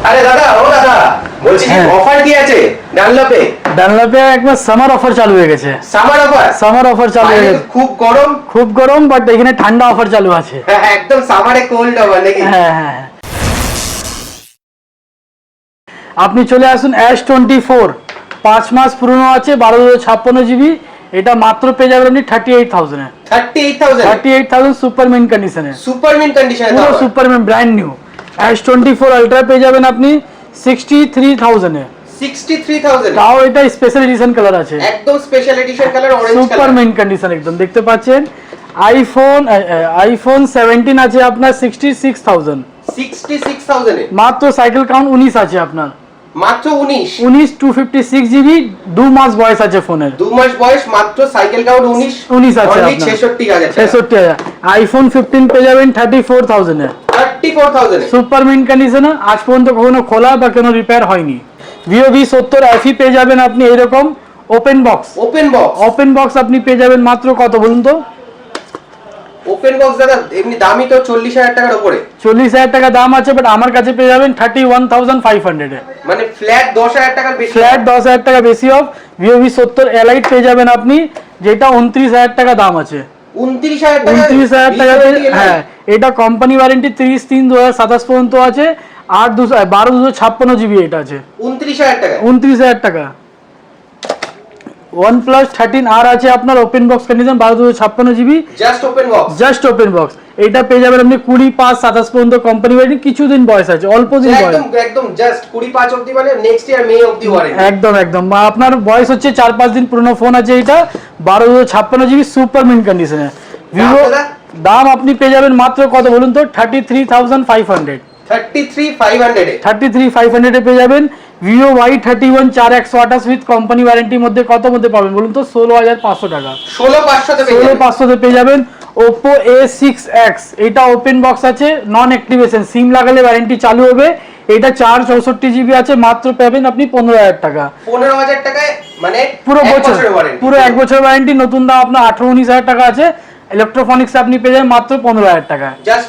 আরে দাদা, ও দাদা, বলছি কি অফার কি আছে ডানলপে? ডানলপে একবার সামার অফার চালু হয়ে গেছে। Summer offer? সামার অফার চালু হয়ে গেছে। খুব গরম, বাট এখানে ঠান্ডা অফার চালু আছে। হ্যাঁ, একদম সামারে কোল্ড অফার নাকি? হ্যাঁ হ্যাঁ, আপনি চলে আসুন S24, 5 মাস পুরনো আছে, 1256 জিবি। এটা মাত্র পেয়ে যাবেন আপনি 38,000 এ। 38,000 সুপার মিন্ট কন্ডিশনে। সুপার মিন্ট কন্ডিশনে, পুরো super mint, brand new. S24 ultra পেয়ে যাবেন আপনি 63,000 এ। 63,000? তাও এটা স্পেশাল এডিশন কালার আছে, একদম special edition colour, orange colour, super mint condition একদম, দেখতে পাচ্ছেন। আইফোন 17 আছে আপনার 66,000। 66,000 এ মাত্র সাইকেল কাউন্ট 19 আছে আপনার, মাত্র 19। 256 জিবি, 2 মাস বয়স আছে ফোনের। 2 মাস বয়স, মাত্র সাইকেল কাউন্ট 19 আছে আপনার। 66,000। 66,000। আইফোন 15 পেয়ে যাবেন 34,000 এ। 34,000 এ সুপার মিন্ট কন্ডিশন, আজ পর্যন্ত কখনো খোলা বা কোনো রিপেয়ার হয়নি। Vivo V70 FE পেয়ে যাবেন আপনি এরকম ওপেন বক্স। ওপেন বক্স আপনি পেয়ে যাবেন মাত্র কত বলুন তো? ওপেন বক্স দাদা এমনি দামই তো 40,000 টাকার উপরে। 40,000 টাকা দাম আছে, বাট আমার কাছে পেয়ে যাবেন 31,500 এ। মানে ফ্ল্যাট 10,000 টাকা বেশি। ফ্ল্যাট 10,000 টাকা বেশি অফ। Vivo V70 Lite পেয়ে যাবেন আপনি, যেটা 29,000 টাকা দাম আছে। 29,000 টাকা? 29,000 টাকা। হ্যাঁ, এটা কোম্পানি ওয়ারেন্টি 30/3/2027 পর্যন্ত আছে। 12/256 জিবি এটা আছে। 29,000 টাকা? 29,000 টাকা। OnePlus 13R আছে আপনার open box condition, 12/256 GB, just open box. এটা পেয়ে যাবেন আপনি 20/5/27 পর্যন্ত কোম্পানি ওয়ারেন্টি, কিছুদিন বয়স আছে, অল্প দিন বয়স, একদম জাস্ট 25 অবধি, মানে নেক্সট ইয়ার মে অবধি ওয়ারেন্টি। একদম আপনার বয়স হচ্ছে 4-5 দিন পুরনো ফোন আছে এটা, 12/256 জিবি, সুপার মিন্ট কন্ডিশনে। ভিভো দাম আপনি পেয়ে যাবেন মাত্র কত বলুন তো? 33,500। 33,500 এ পেয়ে যাবেন। Vivo Y31 4128 উইথ কোম্পানি ওয়ারেন্টির মধ্যে কত মধ্যে পাবেন বলুন তো? 16,500 টাকা। 16,500 তে পেয়ে যাবেন। Oppo A6X, এটা ওপেন বক্স আছে, নন অ্যাক্টিভেশন, সিম লাগালে ওয়ারেন্টি চালু হবে। এটা 464 জিবি আছে, মাত্র পাবেন আপনি 15,000 টাকা। 15,000 টাকায় মানে পুরো এক বছর ওয়ারেন্টি। নতুন দাম আপনার 18-19,000 টাকা আছে। ইলেকট্রনিক্স আপনি পেয়ে যাবেন মাত্র 15,000 টাকা, জাস্ট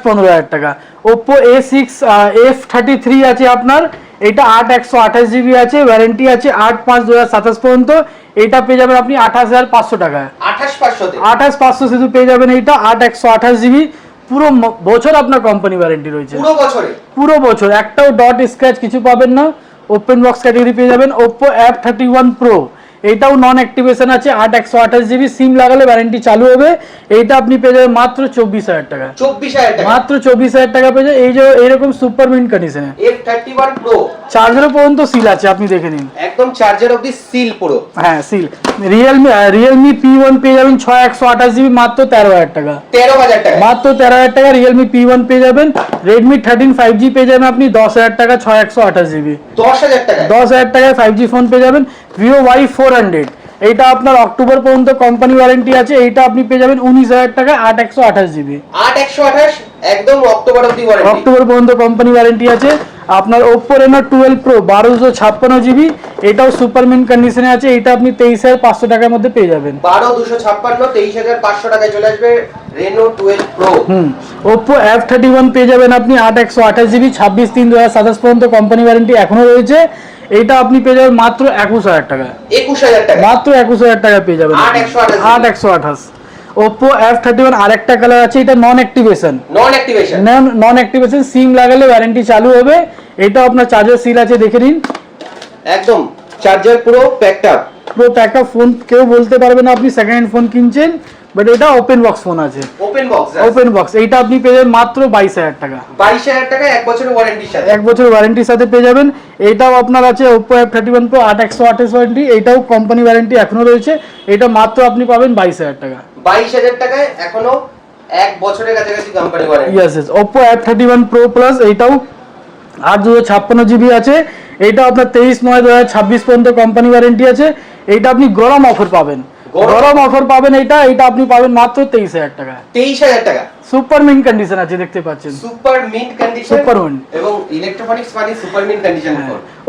15,000 টাকা। Oppo A6F33 আছে আপনার, এটা 8/128 জিবি আছে, ওয়ারেন্টি আছে 8/5/2027 পর্যন্ত। এটা পেয়ে যাবেন আপনি 28,500 টাকা। 28,500 শুধু পেয়ে যাবেন এইটা, 8/128 জিবি, পুরো বছর আপনার কোম্পানি ওয়ারেন্টি রয়েছে। পুরো বছর একটাও ডট স্ক্র্যাচ কিছু পাবেন না। ওপেন বক্স ক্যাটাগরি পেয়ে যাবেন। Oppo F31 Pro, এটাও নন অ্যাক্টিভেশন আছে, 8/128 জিবি, সিম লাগালে ওয়ারেন্টি চালু হবে। এইটা আপনি পেয়ে যাবেন মাত্র 24,000 টাকা। মাত্র 24,000 টাকা পেয়ে যাবেন। এই যে এইরকম সুপার মিন্ট কন্ডিশনে F31 Pro, চার্জার পর্যন্ত সিল আছে, আপনি দেখে নিন, একদম চার্জার অবধি সিল পুরো। হ্যাঁ সিল। Realme P1 পেয়ে যাবেন 6/128 জিবি, মাত্র 13,000 টাকা। 13,000 টাকা, মাত্র 13,000 টাকা Realme P1 পেয়ে যাবেন। Redmi 13 5G পেয়ে যাবেন আপনি 10,000 টাকা, 6/128 জিবি। 10,000 টাকা, 10,000 টাকায় 5G ফোন পেয়ে যাবেন। Vivo Y400, এইটা আপনার অক্টোবর পর্যন্ত কোম্পানি ওয়ারেন্টি আছে। এইটা আপনি পেয়ে যাবেন 19,000 টাকা, 8/128 জিবি। 8/128 একদম অক্টোবর অবধি ওয়ারেন্টি। অক্টোবর পর্যন্ত কোম্পানি ওয়ারেন্টি আছে। আপনার Oppo Reno 12 Pro 1256 জিবি, এটাও সুপার মিন্ট কন্ডিশনে আছে। এটা আপনি 23,500 টাকার মধ্যে পেয়ে যাবেন। 12,256, 23,500 টাকায় চলে আসবে Reno 12 Pro। Oppo F31 পেয়ে যাবেন আপনি 8/128 জিবি, 26/3/2027 পর্যন্ত কোম্পানি ওয়ারেন্টি এখনো রয়েছে। এটা আপনি পেয়ে যাবেন মাত্র 21,000 টাকা। 21,000 টাকা, মাত্র 21,000 টাকা পেয়ে যাবেন। 8/128। Oppo F31 আরেকটা কালার আছে, এটা নন অ্যাক্টিভেশন, সিম লাগালে ওয়ারেন্টি চালু হবে। এটা আপনার চার্জার সিল আছে, দেখে নিন, একদম চার্জার পুরো প্যাকড আপ। ফোন কেউ বলতে পারবে না আপনি সেকেন্ড হ্যান্ড ফোন কিনছেন, বাট এটা ওপেন বক্স ফোন আছে। ওপেন বক্স এইটা আপনি পেয়ে যাবেন মাত্র 22,000 টাকা। 22,000 টাকা, 1 বছরের ওয়ারেন্টির সাথে। 1 বছরের ওয়ারেন্টির সাথে পেয়ে যাবেন। এটাও আপনার আছে Oppo F31 Pro 8/128 ওয়ারেন্টি, এটাও কোম্পানি ওয়ারেন্টি এখনো রয়েছে। এটা মাত্র আপনি পাবেন 22,000 টাকা। 22,000 টাকায় এখনো 1 বছরের কাছাকাছি company warranty. Yes, Oppo F31 Pro Plus, এইটাও 8/256 জিবি আছে। এইটা আপনার 23/9/2026 পর্যন্ত কোম্পানি ওয়ারেন্টি আছে। এইটা আপনি গরম অফার পাবেন, এইটা আপনি পাবেন মাত্র 23,000 টাকা। 23,000 টাকা, সুপার মিন্ট কন্ডিশন আছে, দেখতে পাচ্ছেন, সুপার মিন্ট কন্ডিশন, এবং ইলেকট্রনিক্স মানে super mint condition.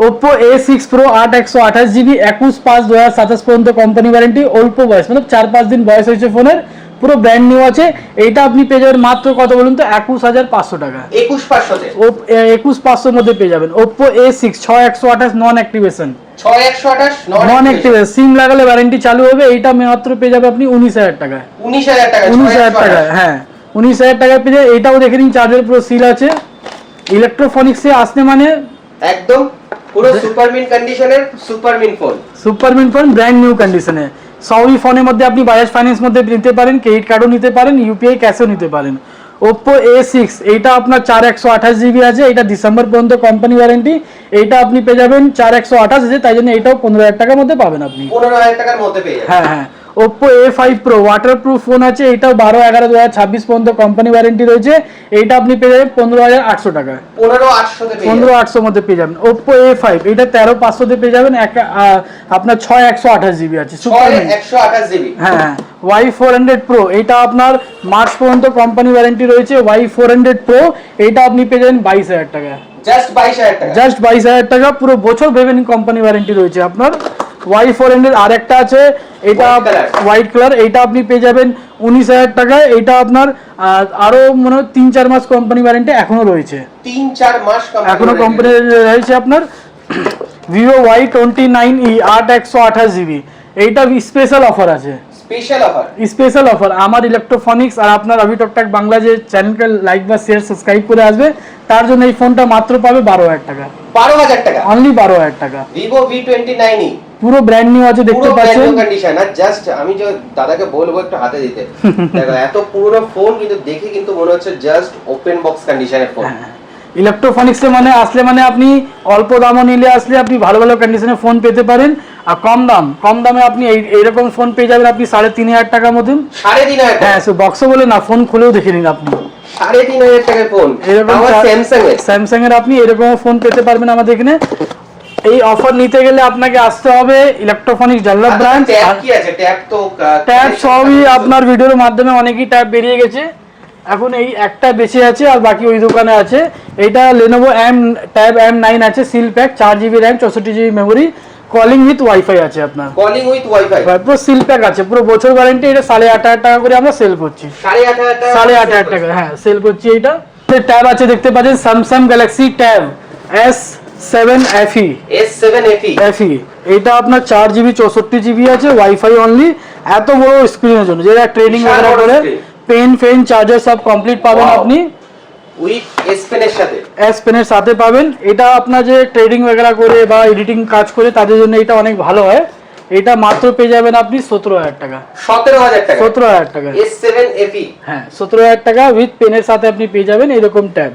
Oppo A6 Pro 8/128 GB, 21/5/2027 পর্যন্ত কোম্পানি ওয়ারেন্টি, অল্প বয়স, মানে 4-5 দিন বয়স হয়েছে ফোনের, পুরো ব্র্যান্ড নিউ আছে। এইটা আপনি পেয়ে যাবেন মাত্র কত বলুন তো, 21,500 টাকা। 21,500 21,500 মধ্যে পেয়ে যাবেন ওপ্পো A6 6128 নন অ্যাক্টিভেশন, 6128 নন অ্যাক্টিভেশন, সিম লাগালে ওয়ারেন্টি চালু হবে। এইটা মাত্র পেয়ে যাবে আপনি 19,000 টাকায়। 19,000 টাকা, 19,000 টাকায়, হ্যাঁ 19,000 টাকায় পেয়ে যাবে। এটাও দেখে নিন, চার্জার পুরো সিল আছে। ইলেকট্রোফনিক্সে আসলে মানে একদম পুরো সুপারমিন কন্ডিশনের সুপারমিন ফোন, সুপারমিন ফোন ব্র্যান্ড নিউ কন্ডিশনে। সবই ফোনের মধ্যে আপনি বাজাজ ফাইন্যান্স মধ্যে নিতে পারেন, ক্রেডিট কার্ডও নিতে পারেন, ইউপিআই ক্যাশও নিতে পারেন। ওপ্পো A6 এইটা আপনার 4128 জিবি আছে, এটা ডিসেম্বর পর্যন্ত কোম্পানি ওয়ারেন্টি। এইটা আপনি পেয়ে যাবেন 4128 আছে, তাই জন্য এটাও 15,000 টাকার মধ্যে পাবেন আপনি। 15,000 টাকার মধ্যে পেয়ে যাবেন। হ্যাঁ হ্যাঁ। Oppo A5 Pro waterproof phone আছে, এটাও 12/11/2026 পর্যন্ত কোম্পানি ওয়ারেন্টি রয়েছে। এইটা আপনি পেয়ে যাবেন 15,800 টাকা, 15,800 তে পেয়ে যাবেন। 15,800 মধ্যে পেয়ে যাবেন। ওপ্পো A5 এটা 13,500 তে পেয়ে যাবেন, আপনার 6128 জিবি আছে, 6128 জিবি। হ্যাঁ। Y400 Pro এটা আপনার মার্চ পর্যন্ত কোম্পানি ওয়ারেন্টি রয়েছে। Y400 Pro এটা আপনি পেয়ে যাবেন 22,000 টাকা, জাস্ট 22,000 টাকা, জাস্ট 22,000 টাকা, পুরো বছর ভেবে নিন কোম্পানি ওয়ারেন্টি রয়েছে আপনার। Y400 আরেকটা আছে, এটা হোয়াইট কালার, এটা আপনি পেয়ে যাবেন 19,000 টাকায়। এটা আপনার আরো মনে হয় 3-4 মাস কোম্পানি ওয়ারেন্টি এখনো রয়েছে, 3-4 মাস এখনো কোম্পানি রয়েছে আপনার। Vivo Y29e 8/128 জিবি, এইটা স্পেশাল অফার আছে, স্পেশাল অফার, স্পেশাল অফার। আমার ইলেকট্রোফনিক্স আর আপনার অভি টকটাক বাংলা যে চ্যানেলকে লাইক বা শেয়ার সাবস্ক্রাইব করে আসবে, তার জন্য এই ফোনটা মাত্র পাবে 12,000 টাকা, 12,000 টাকা, অনলি 12,000 টাকা। Vivo V29e পুরো ব্র্যান্ড নিউ আছে, দেখতে পাচ্ছেন কন্ডিশন। আর জাস্ট আমি যে দাদাকে বলবো একটু হাতে দিতে, দেখো এত পুরনো ফোন কিন্তু দেখে কিন্তু মনে হচ্ছে জাস্ট ওপেন বক্স কন্ডিশনের ফোন। ইলেকট্রোফনিক্সে মানে আসলে মানে আপনি অল্প দামও নিলে আসলে আপনি ভালো ভালো কন্ডিশনে ফোন পেতে পারেন। আর কম দামে আপনি এইরকম ফোন পেয়ে যাবেন আপনি 3,500 টাকার মতন। 3,500? হ্যাঁ, বক্সও বলে না, ফোন খুলেও দেখে নিন আপনি। 3,500 টাকার ফোন, এরকম স্যামসাং এর আপনি এরকম ফোন পেতে পারবেন আমাদের এখানে। এই অফার নিতে গেলে আপনাকে আসতে হবে ইলেকট্রোফনিক্স ডানলপ ব্রাঞ্চ। ট্যাব কি আছে? ট্যাব তো ট্যাব সবই আপনার ভিডিওর মাধ্যমে অনেকই ট্যাব বেরিয়ে গেছে, এখন এই একটা বেঁচে আছে আর বাকি ওই দোকানে আছে। এটা Lenovo ট্যাব M9 আছে, seal pack, 4GB RAM 64GB memory, calling with wifi আছে আপনার, কলিং উইথ ওয়াইফাই, পুরো সিল প্যাক আছে, পুরো বছর ওয়ারেন্টি। এটা 8,500 টাকা করে আমরা সেল করছি, 8,500 টাকা, হ্যাঁ সেল করছি। এইটা ট্যাব আছে, দেখতে পাচ্ছেন Samsung Galaxy tab S7 FE, এটা আপনার 4GB 64GB আছে, ওয়াইফাই অনলি। এত বড় স্ক্রিনের জন্য, যেটা ট্রেনিং বগেরা করে, পেন চার্জার সব কমপ্লিট পাবেন আপনি উইথ S Pen এর সাথে পাবেন। এটা আপনার যে ট্রেডিং বগেরা করে বা এডিটিং কাজ করে তাদের জন্য এটা অনেক ভালো হয়। এটা মাত্র পেয়ে যাবেন আপনি 17,000 টাকা, 17,000 টাকা S7 FE, হ্যাঁ 17,000 টাকা উইথ পেনের সাথে আপনি পেয়ে যাবেন এরকম ট্যাব।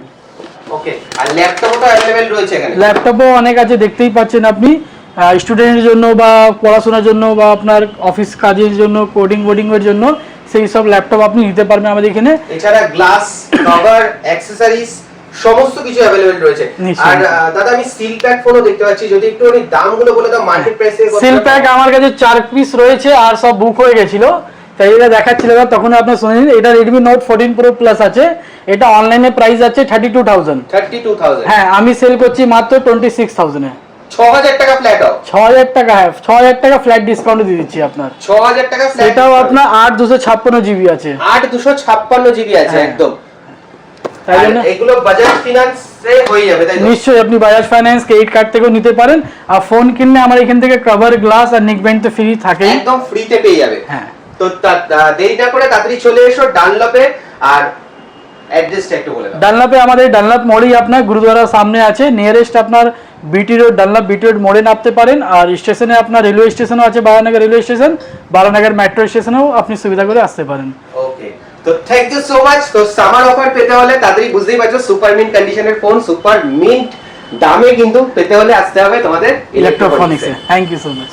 ওকে, আর ল্যাপটপও তো अवेलेबल রয়েছে এখানে, ল্যাপটপও অনেক আছে, দেখতেই পাচ্ছেন আপনি। স্টুডেন্টের জন্য বা পড়াশোনার জন্য বা আপনার অফিস কাজের জন্য, কোডিং এর জন্য সেই সব ল্যাপটপ আপনি নিতে পারবেন আমাদের এখানে। এছাড়া গ্লাস কভার, অ্যাকসেসরিজ সমস্ত কিছু अवेलेबल রয়েছে। আর দাদা আমি সিল প্যাক ফোনও দেখতে পাচ্ছি, যদি একটু আমি দামগুলো বলে দাও মার্কেট প্রাইসে। সিল প্যাক আমার কাছে 4 পিস রয়েছে, আর সব বুক হয়ে গেছিল, তাই এটা দেখাচ্ছিল না, তখন আপনি শুনেন। এটা Redmi Note 14 Pro Plus আছে, এটা অনলাইনে প্রাইস আছে 32,000। হ্যাঁ, আমি সেল করছি মাত্র 26,000 এ। 6,000 টাকা ফ্ল্যাট অফ, 6,000 টাকা, হ্যাঁ 6,000 টাকা ফ্ল্যাট ডিসকাউন্ট দিয়ে দিচ্ছি আপনার। 6,000 টাকা ফ্ল্যাট, এটাও আপনার 8,256GB আছে, 8,256GB আছে একদম। তাই জন্য এগুলো বাজাজ ফিনান্সে হয়ে যাবে, তাই তো? নিশ্চয়ই, আপনি বাজাজ ফাইন্যান্স ক্রেডিট কার্ড থেকেও নিতে পারেন। আর ফোন কিনলে আমার এখান থেকে কভার, গ্লাস আর নেক ব্যান্ড তো ফ্রি থাকে, একদম ফ্রিতে পেয়ে যাবে। হ্যাঁ, তো দেরি না করে তাড়াতাড়ি চলে এসো ডানলপে। আর অ্যাড্রেসটা একটু বলে দাও। ডানলপে আমাদের ডানলপ মোড়েই আপনার গুরুদ্বারার সামনে আছে, নিয়ারেস্ট আপনার BT road, Dunlop BT road মোড়ে নামতে পারেন। আর স্টেশনে আপনার রেলওয়ে স্টেশনও আছে, Baranagar railway station, Baranagar metro স্টেশনেও আপনি সুবিধা করে আসতে পারেন। ওকে, তো থ্যাংক ইউ সো মাচ। তো সামার অফার পেতে হলে তাড়াতাড়ি বুঝতেই পারছো, সুপার মিন্ট কন্ডিশনের ফোন সুপার মিন্ট দামে কিন্তু পেতে হলে আসতে হবে তোমাদের ইলেকট্রোফনিক্সে। Thank you so much.